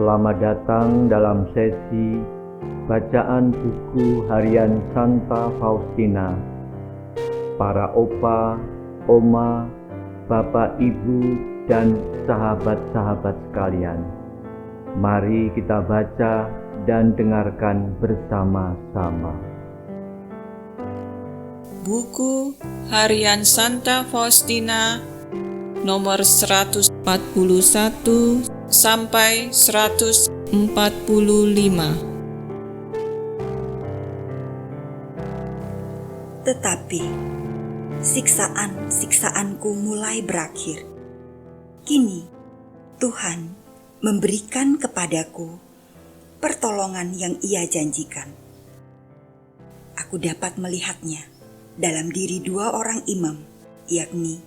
Selamat datang dalam sesi bacaan buku harian Santa Faustina. Para opa, oma, bapak, ibu, dan sahabat-sahabat sekalian, mari kita baca dan dengarkan bersama-sama. Buku harian Santa Faustina nomor 141 sampai 145. Tetapi siksaan-siksaanku mulai berakhir. Kini Tuhan memberikan kepadaku pertolongan yang Ia janjikan. Aku dapat melihatnya dalam diri dua orang imam, yakni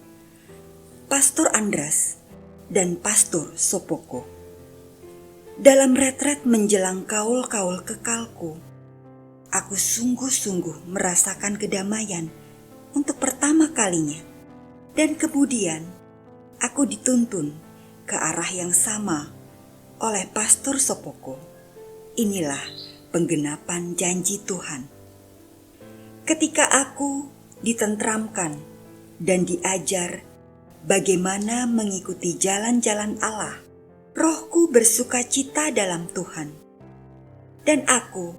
Pastor Andras dan Pastor Sopoko. Dalam retret menjelang kaul-kaul kekalku, aku sungguh-sungguh merasakan kedamaian untuk pertama kalinya. Dan kemudian aku dituntun ke arah yang sama oleh Pastor Sopoko. Inilah penggenapan janji Tuhan. Ketika aku ditentramkan dan diajar bagaimana mengikuti jalan-jalan Allah, rohku bersuka cita dalam Tuhan. Dan aku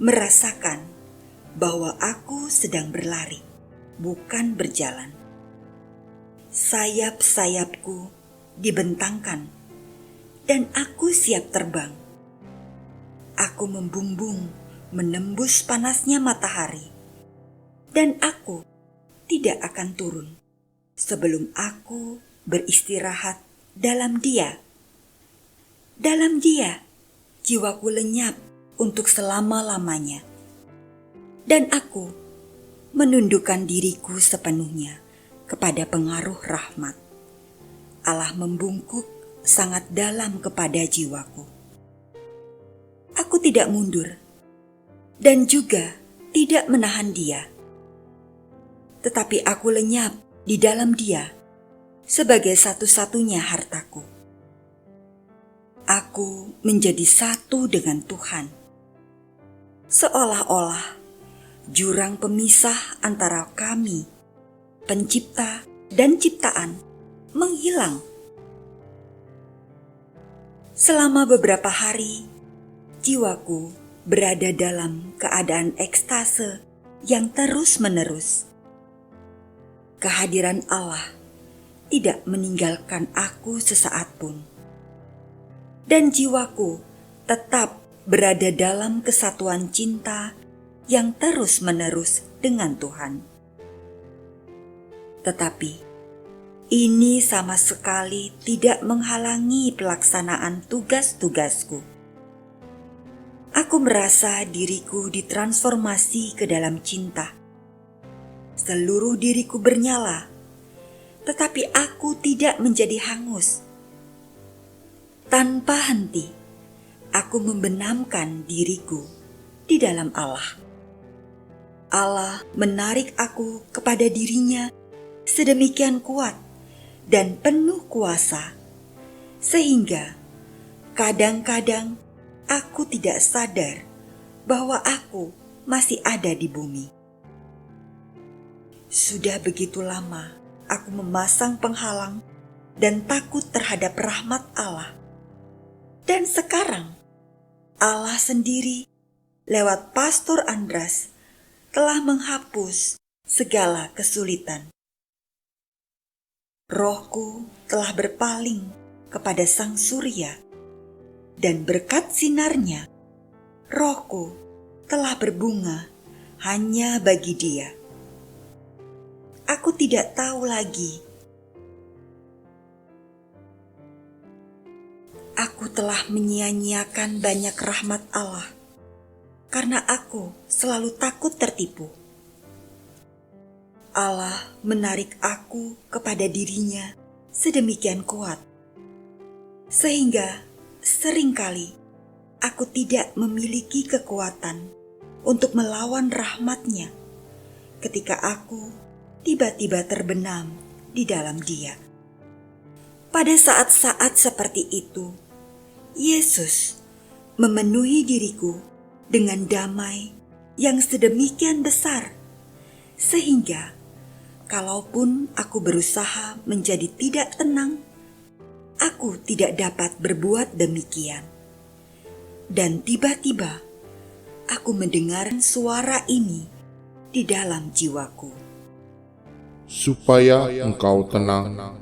merasakan bahwa aku sedang berlari, bukan berjalan. Sayap-sayapku dibentangkan, dan aku siap terbang. Aku membumbung menembus panasnya matahari, dan aku tidak akan turun sebelum aku beristirahat dalam Dia. Dalam Dia, jiwaku lenyap untuk selama-lamanya. Dan aku menundukkan diriku sepenuhnya kepada pengaruh rahmat. Allah membungkuk sangat dalam kepada jiwaku. Aku tidak mundur dan juga tidak menahan Dia. Tetapi aku lenyap di dalam Dia sebagai satu-satunya hartaku. Aku menjadi satu dengan Tuhan. Seolah-olah jurang pemisah antara kami, pencipta dan ciptaan, menghilang. Selama beberapa hari, jiwaku berada dalam keadaan ekstase yang terus-menerus. Kehadiran Allah tidak meninggalkan aku sesaat pun. Dan jiwaku tetap berada dalam kesatuan cinta yang terus-menerus dengan Tuhan. Tetapi ini sama sekali tidak menghalangi pelaksanaan tugas-tugasku. Aku merasa diriku ditransformasi ke dalam cinta. Seluruh diriku bernyala, tetapi aku tidak menjadi hangus. Tanpa henti, aku membenamkan diriku di dalam Allah. Allah menarik aku kepada dirinya sedemikian kuat dan penuh kuasa, sehingga kadang-kadang aku tidak sadar bahwa aku masih ada di bumi. Sudah begitu lama aku memasang penghalang dan takut terhadap rahmat Allah. Dan sekarang Allah sendiri lewat Pastor Andras telah menghapus segala kesulitan. Rohku telah berpaling kepada Sang Surya, dan berkat sinarnya, rohku telah berbunga hanya bagi Dia. Aku tidak tahu lagi. Aku telah menyia-nyiakan banyak rahmat Allah karena aku selalu takut tertipu. Allah menarik aku kepada dirinya sedemikian kuat, sehingga seringkali aku tidak memiliki kekuatan untuk melawan rahmat-Nya ketika aku tiba-tiba terbenam di dalam Dia. Pada saat-saat seperti itu, Yesus memenuhi diriku dengan damai yang sedemikian besar, sehingga kalaupun aku berusaha menjadi tidak tenang, aku tidak dapat berbuat demikian. Dan tiba-tiba aku mendengar suara ini di dalam jiwaku. Supaya engkau tenang,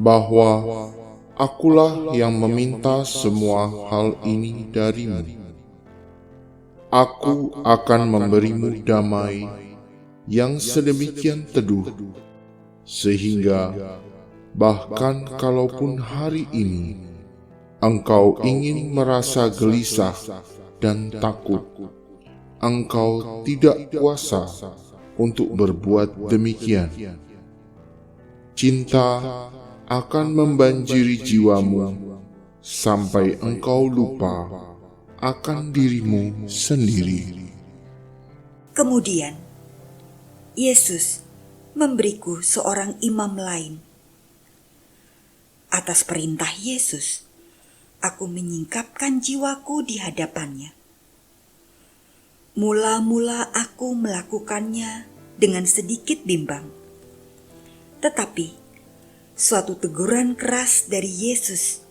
bahwa akulah yang meminta semua hal ini darimu. Aku akan memberimu damai yang sedemikian teduh, sehingga bahkan kalaupun hari ini engkau ingin merasa gelisah dan takut, engkau tidak kuasa untuk berbuat demikian. Cinta akan membanjiri jiwamu sampai engkau lupa akan dirimu sendiri. Kemudian Yesus memberiku seorang imam lain. Atas perintah Yesus, aku menyingkapkan jiwaku di hadapannya. Mula-mula aku melakukannya dengan sedikit bimbang. Tetapi suatu teguran keras dari Yesus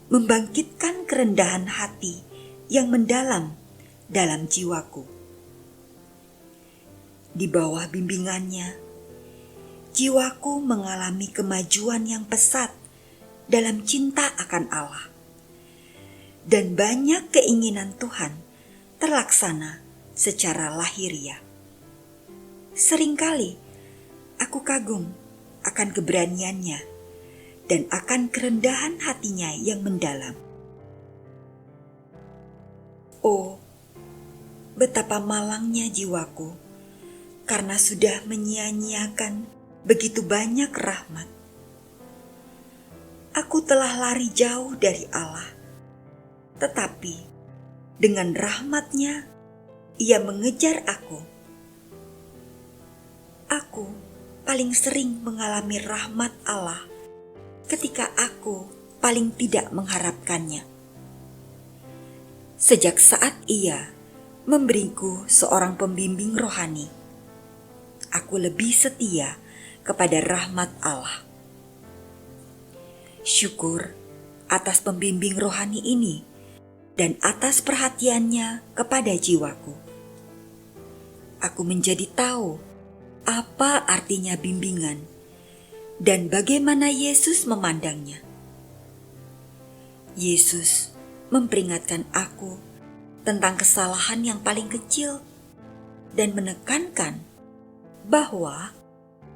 membangkitkan kerendahan hati yang mendalam dalam jiwaku. Di bawah bimbingannya, jiwaku mengalami kemajuan yang pesat dalam cinta akan Allah. Dan banyak keinginan Tuhan terlaksana secara lahiriah. Seringkali aku kagum akan keberaniannya dan akan kerendahan hatinya yang mendalam. Oh, betapa malangnya jiwaku karena sudah menyia-nyiakan begitu banyak rahmat. Aku telah lari jauh dari Allah, tetapi dengan rahmat-Nya Ia mengejar aku. Aku paling sering mengalami rahmat Allah ketika aku paling tidak mengharapkannya. Sejak saat Ia memberiku seorang pembimbing rohani, aku lebih setia kepada rahmat Allah. Syukur atas pembimbing rohani ini dan atas perhatiannya kepada jiwaku. Aku menjadi tahu apa artinya bimbingan dan bagaimana Yesus memandangnya. Yesus memperingatkan aku tentang kesalahan yang paling kecil dan menekankan bahwa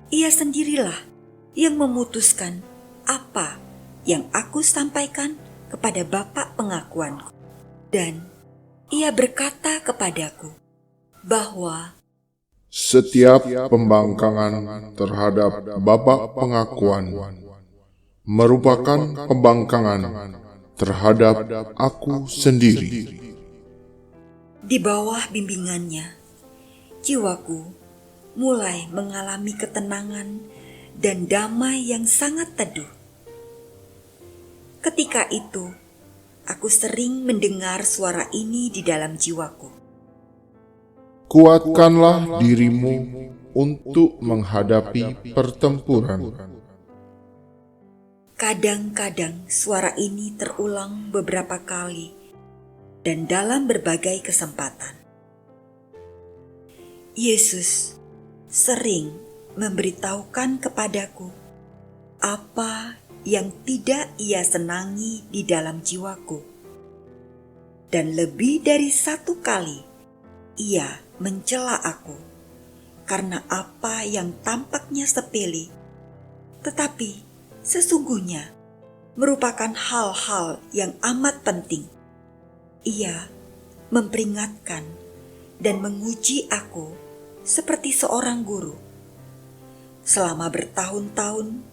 Ia sendirilah yang memutuskan apa yang aku sampaikan kepada Bapa pengakuanku. Dan Ia berkata kepadaku bahwa Setiap pembangkangan terhadap Bapa pengakuan merupakan pembangkangan terhadap aku sendiri. di bawah bimbingannya, jiwaku mulai mengalami ketenangan dan damai yang sangat teduh. Ketika itu, aku sering mendengar suara ini di dalam jiwaku. Kuatkanlah dirimu untuk menghadapi pertempuran. Kadang-kadang suara ini terulang beberapa kali dan dalam berbagai kesempatan. Yesus sering memberitahukan kepadaku apa yang tidak Ia senangi di dalam jiwaku. Dan lebih dari satu kali Ia mencela aku karena apa yang tampaknya sepele, tetapi sesungguhnya merupakan hal-hal yang amat penting. Ia memperingatkan dan menguji aku seperti seorang guru. Selama bertahun-tahun,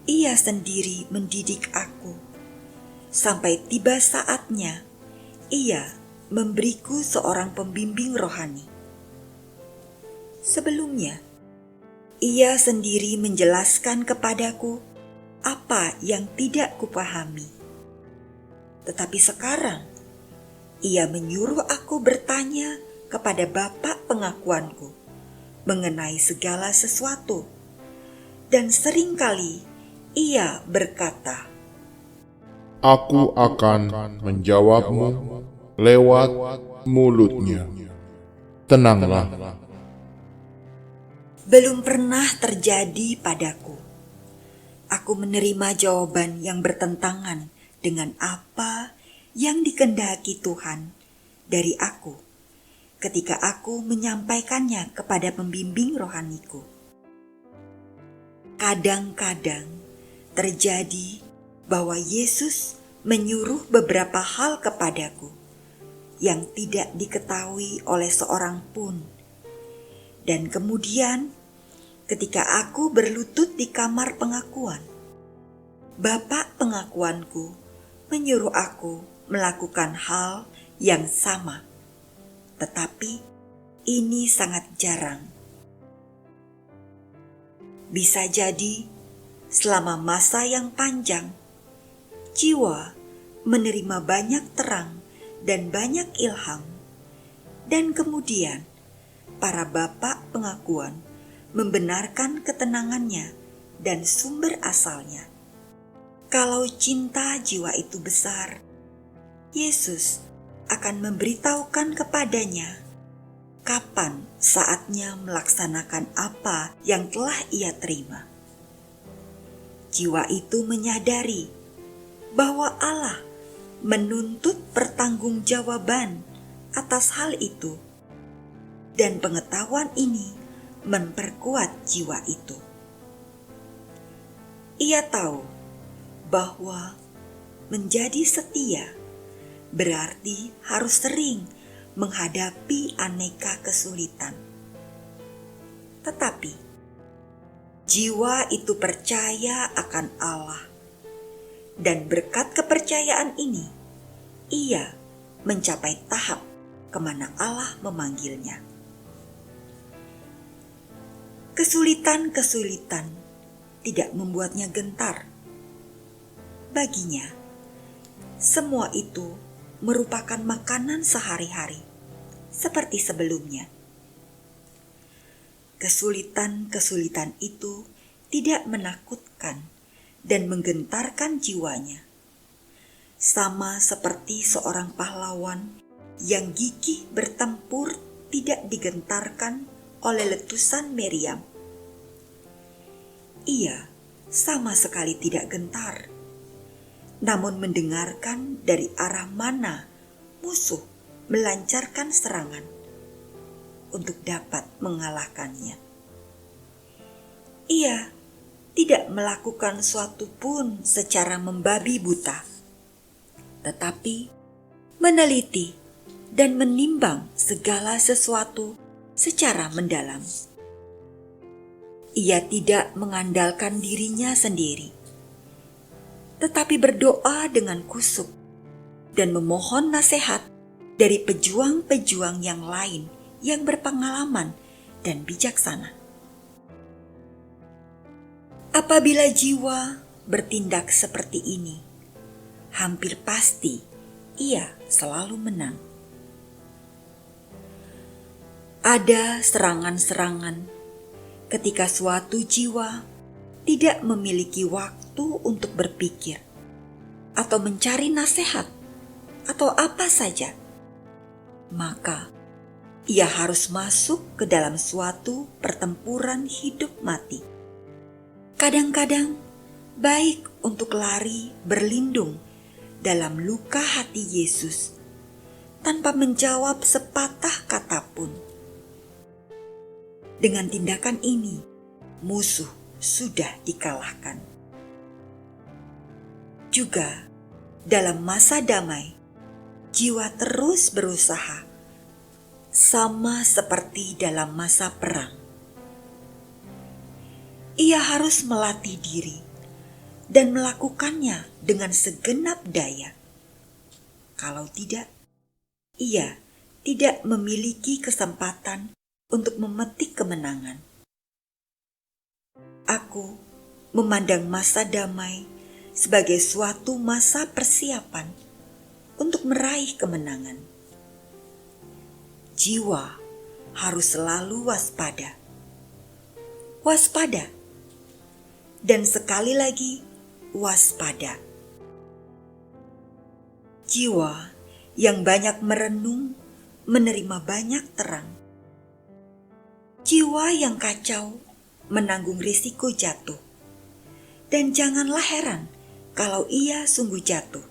Ia sendiri mendidik aku. Sampai tiba saatnya, Ia memberiku seorang pembimbing rohani. Sebelumnya, Ia sendiri menjelaskan kepadaku apa yang tidak kupahami. Tetapi sekarang ia menyuruh aku bertanya kepada Bapa pengakuanku mengenai segala sesuatu. Dan seringkali ia berkata, Aku akan menjawabmu lewat mulutnya. Tenanglah. belum pernah terjadi padaku. Aku menerima jawaban yang bertentangan dengan apa yang dikehendaki Tuhan dari aku ketika aku menyampaikannya kepada pembimbing rohaniku. Kadang-kadang terjadi bahwa Yesus menyuruh beberapa hal kepadaku yang tidak diketahui oleh seorang pun. Dan kemudian ketika aku berlutut di kamar pengakuan, Bapak pengakuanku menyuruh aku melakukan hal yang sama. Tetapi ini sangat jarang. Bisa jadi selama masa yang panjang, jiwa menerima banyak terang dan banyak ilham. Dan kemudian para bapak pengakuan membenarkan ketenangannya dan sumber asalnya. Kalau cinta jiwa itu besar, Yesus akan memberitahukan kepadanya kapan saatnya melaksanakan apa yang telah ia terima. Jiwa itu menyadari bahwa Allah menuntut pertanggungjawaban atas hal itu, dan pengetahuan ini memperkuat jiwa itu. Ia tahu bahwa menjadi setia berarti harus sering menghadapi aneka kesulitan. Tetapi jiwa itu percaya akan Allah, dan berkat kepercayaan ini ia mencapai tahap kemana Allah memanggilnya. Kesulitan-kesulitan tidak membuatnya gentar. Baginya, semua itu merupakan makanan sehari-hari, seperti sebelumnya. Kesulitan-kesulitan itu tidak menakutkan dan menggentarkan jiwanya. Sama seperti seorang pahlawan yang gigih bertempur tidak digentarkan oleh letusan meriam. Ia sama sekali tidak gentar, namun mendengarkan dari arah mana musuh melancarkan serangan untuk dapat mengalahkannya. Ia tidak melakukan suatu pun secara membabi buta, tetapi meneliti dan menimbang segala sesuatu secara mendalam. Ia tidak mengandalkan dirinya sendiri, tetapi berdoa dengan kusuk dan memohon nasihat dari pejuang-pejuang yang lain yang berpengalaman dan bijaksana. Apabila jiwa bertindak seperti ini, hampir pasti ia selalu menang. Ada serangan-serangan ketika suatu jiwa tidak memiliki waktu untuk berpikir atau mencari nasihat atau apa saja. Maka ia harus masuk ke dalam suatu pertempuran hidup mati. Kadang-kadang baik untuk lari berlindung dalam luka hati Yesus tanpa menjawab sepatah kata pun. Dengan tindakan ini, musuh sudah dikalahkan. Juga dalam masa damai, jiwa terus berusaha, sama seperti dalam masa perang. Ia harus melatih diri dan melakukannya dengan segenap daya. Kalau tidak, ia tidak memiliki kesempatan untuk memetik kemenangan. Aku memandang masa damai sebagai suatu masa persiapan untuk meraih kemenangan. Jiwa harus selalu waspada. Waspada. Dan sekali lagi waspada. Jiwa yang banyak merenung menerima banyak terang. Jiwa yang kacau menanggung risiko jatuh. Dan janganlah heran kalau ia sungguh jatuh.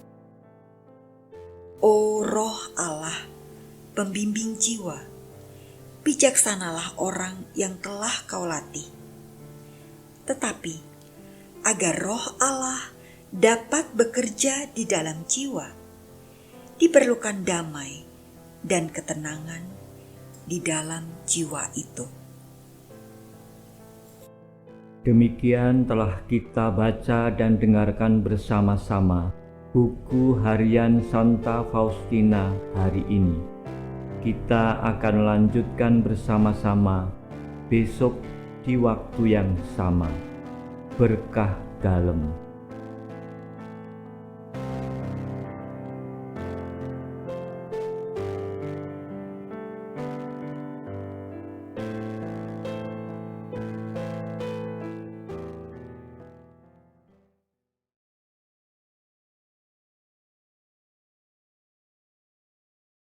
O Roh Allah, pembimbing jiwa, bijaksanalah orang yang telah kau latih. Tetapi agar Roh Allah dapat bekerja di dalam jiwa, diperlukan damai dan ketenangan di dalam jiwa itu. Demikian telah kita baca dan dengarkan bersama-sama buku harian Santa Faustina hari ini. Kita akan lanjutkan bersama-sama besok di waktu yang sama. Berkah dalam.